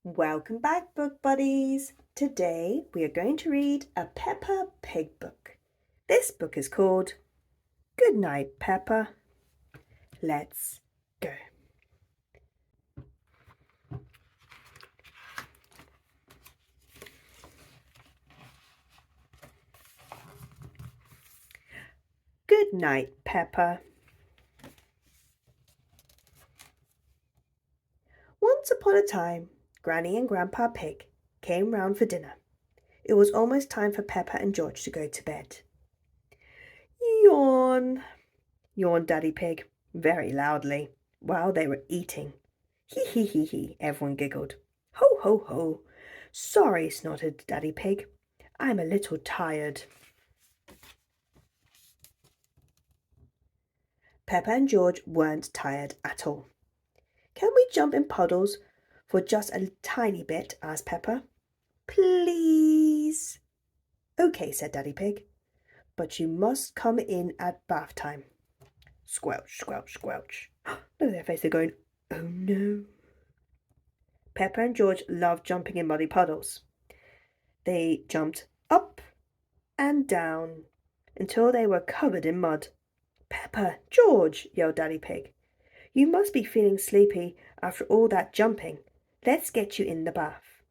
Welcome back, book buddies. Today we are going to read a Peppa Pig book. This book is called Goodnight Peppa. Let's go. Goodnight Peppa. Once upon a time, Granny and Grandpa Pig came round for dinner. It was almost time for Peppa and George to go to bed. Yawn, yawned Daddy Pig very loudly while they were eating. Hee hee hee hee, everyone giggled. Ho ho ho. Sorry, snorted Daddy Pig. I'm a little tired. Peppa and George weren't tired at all. Can we jump in puddles for just a tiny bit? Asked Peppa. Please. Okay, said Daddy Pig, but you must come in at bath time. Squelch, squelch, squelch. Look at their face, they're going, oh no. Peppa and George loved jumping in muddy puddles. They jumped up and down until they were covered in mud. Peppa, George, yelled Daddy Pig. You must be feeling sleepy after all that jumping. Let's get you in the bath.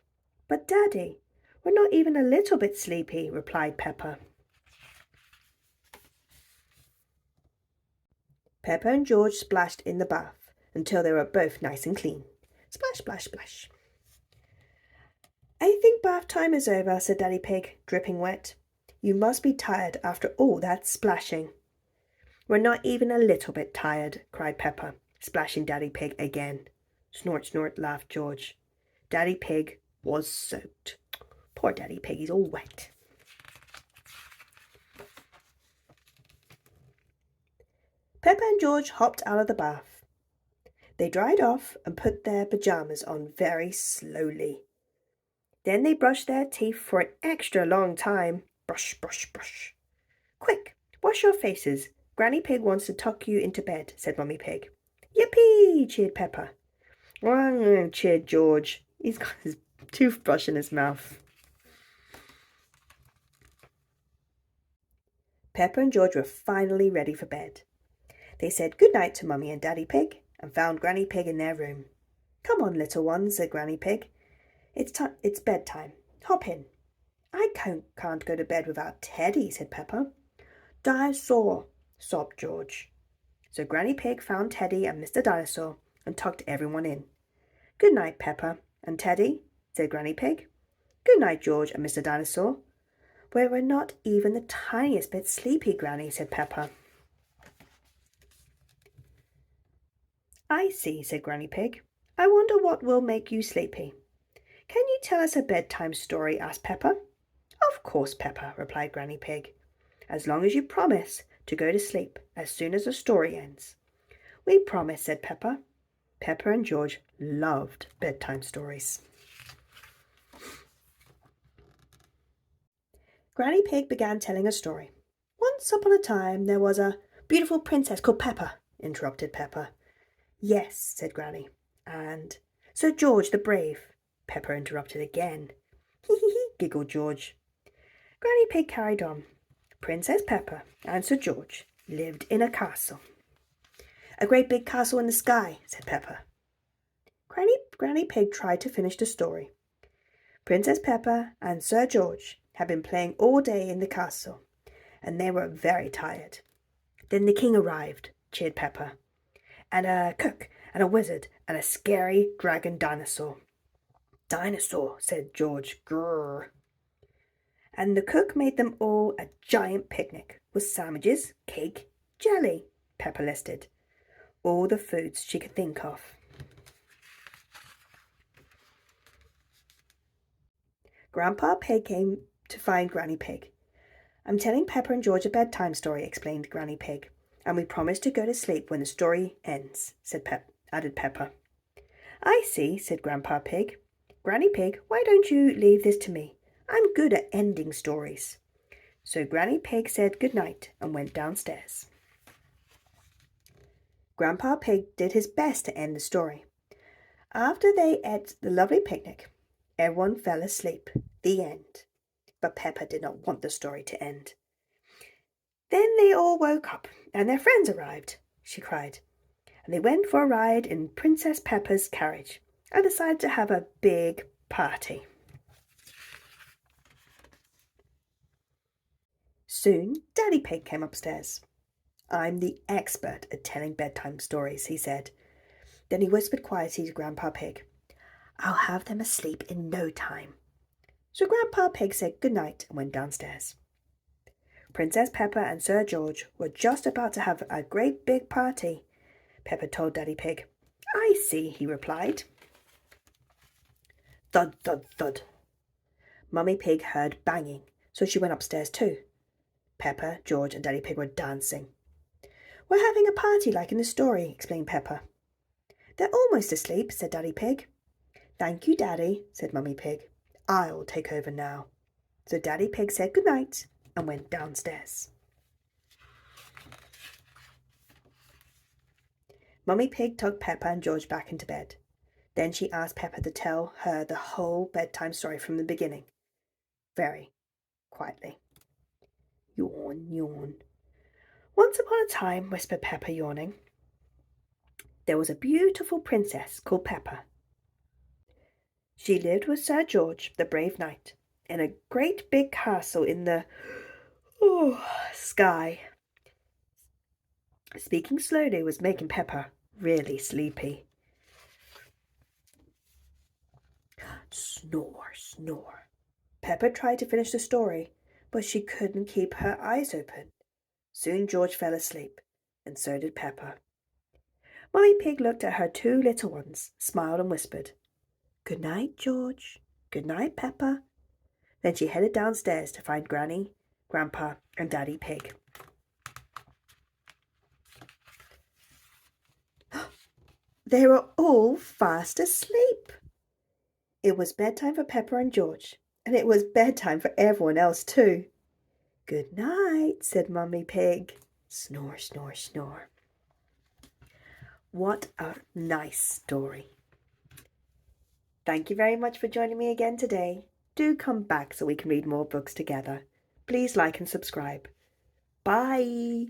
But Daddy, we're not even a little bit sleepy, replied Peppa. Peppa and George splashed in the bath until they were both nice and clean. Splash, splash, splash. I think bath time is over, said Daddy Pig, dripping wet. You must be tired after all that splashing. We're not even a little bit tired, cried Peppa, splashing Daddy Pig again. Snort, snort, laughed George. Daddy Pig was soaked. Poor Daddy Pig, he's all wet. Peppa and George hopped out of the bath. They dried off and put their pyjamas on very slowly. Then they brushed their teeth for an extra long time. Brush, brush, brush. Quick, wash your faces. Granny Pig wants to tuck you into bed, said Mummy Pig. Yippee, cheered Peppa. Cheered George. He's got his toothbrush in his mouth. Peppa and George were finally ready for bed. They said good night to Mummy and Daddy Pig and found Granny Pig in their room. Come on, little ones, said Granny Pig. It's bedtime. Hop in. I can't go to bed without Teddy, said Peppa. Dinosaur, sobbed George. So Granny Pig found Teddy and Mr. Dinosaur and tucked everyone in. Good night, Peppa and Teddy, said Granny Pig. Good night, George and Mr. Dinosaur. We're not even the tiniest bit sleepy, Granny, said Peppa. I see, said Granny Pig. I wonder what will make you sleepy. Can you tell us a bedtime story? Asked Peppa. Of course, Peppa, replied Granny Pig. As long as you promise to go to sleep as soon as the story ends. We promise, said Peppa. Peppa and George loved bedtime stories. Granny Pig began telling a story. Once upon a time there was a beautiful princess called Peppa, interrupted Peppa. Yes, said Granny. And Sir George the Brave, Peppa interrupted again. Hee hee hee, giggled George. Granny Pig carried on. Princess Peppa and Sir George lived in a castle. A great big castle in the sky, said Peppa. Granny Pig tried to finish the story. Princess Peppa and Sir George had been playing all day in the castle, and they were very tired. Then the king arrived, cheered Peppa, and a cook and a wizard and a scary dragon dinosaur. Dinosaur, said George. Grrr. And the cook made them all a giant picnic with sandwiches, cake, jelly, Peppa listed. All the foods she could think of. Grandpa Pig came to find Granny Pig. I'm telling Peppa and George a bedtime story, explained Granny Pig, and we promise to go to sleep when the story ends, added Peppa. I see, said Grandpa Pig. Granny Pig, why don't you leave this to me? I'm good at ending stories. So Granny Pig said good night and went downstairs. Grandpa Pig did his best to end the story. After they ate the lovely picnic, everyone fell asleep. The end. But Peppa did not want the story to end. Then they all woke up and their friends arrived, she cried, and they went for a ride in Princess Peppa's carriage and decided to have a big party. Soon Daddy Pig came upstairs. I'm the expert at telling bedtime stories, he said. Then he whispered quietly to Grandpa Pig, I'll have them asleep in no time. So Grandpa Pig said good night and went downstairs. Princess Peppa and Sir George were just about to have a great big party, Peppa told Daddy Pig. I see, he replied. Thud, thud, thud. Mummy Pig heard banging, so she went upstairs too. Peppa, George and Daddy Pig were dancing. We're having a party like in the story, explained Peppa. They're almost asleep, said Daddy Pig. Thank you, Daddy, said Mummy Pig. I'll take over now. So Daddy Pig said good night and went downstairs. Mummy Pig tucked Peppa and George back into bed. Then she asked Peppa to tell her the whole bedtime story from the beginning, very quietly. Yawn, yawn. Once upon a time, whispered Peppa, yawning, there was a beautiful princess called Peppa. She lived with Sir George, the brave knight, in a great big castle in the sky. Speaking slowly was making Peppa really sleepy. Snore, snore. Peppa tried to finish the story, but she couldn't keep her eyes open. Soon George fell asleep, and so did Peppa. Mummy Pig looked at her two little ones, smiled and whispered, Good night, George. Good night, Peppa. Then she headed downstairs to find Granny, Grandpa, and Daddy Pig. They were all fast asleep. It was bedtime for Peppa and George, and it was bedtime for everyone else too. Good night, said Mummy Pig. Snore, snore, snore. What a nice story. Thank you very much for joining me again today. Do come back so we can read more books together. Please like and subscribe. Bye.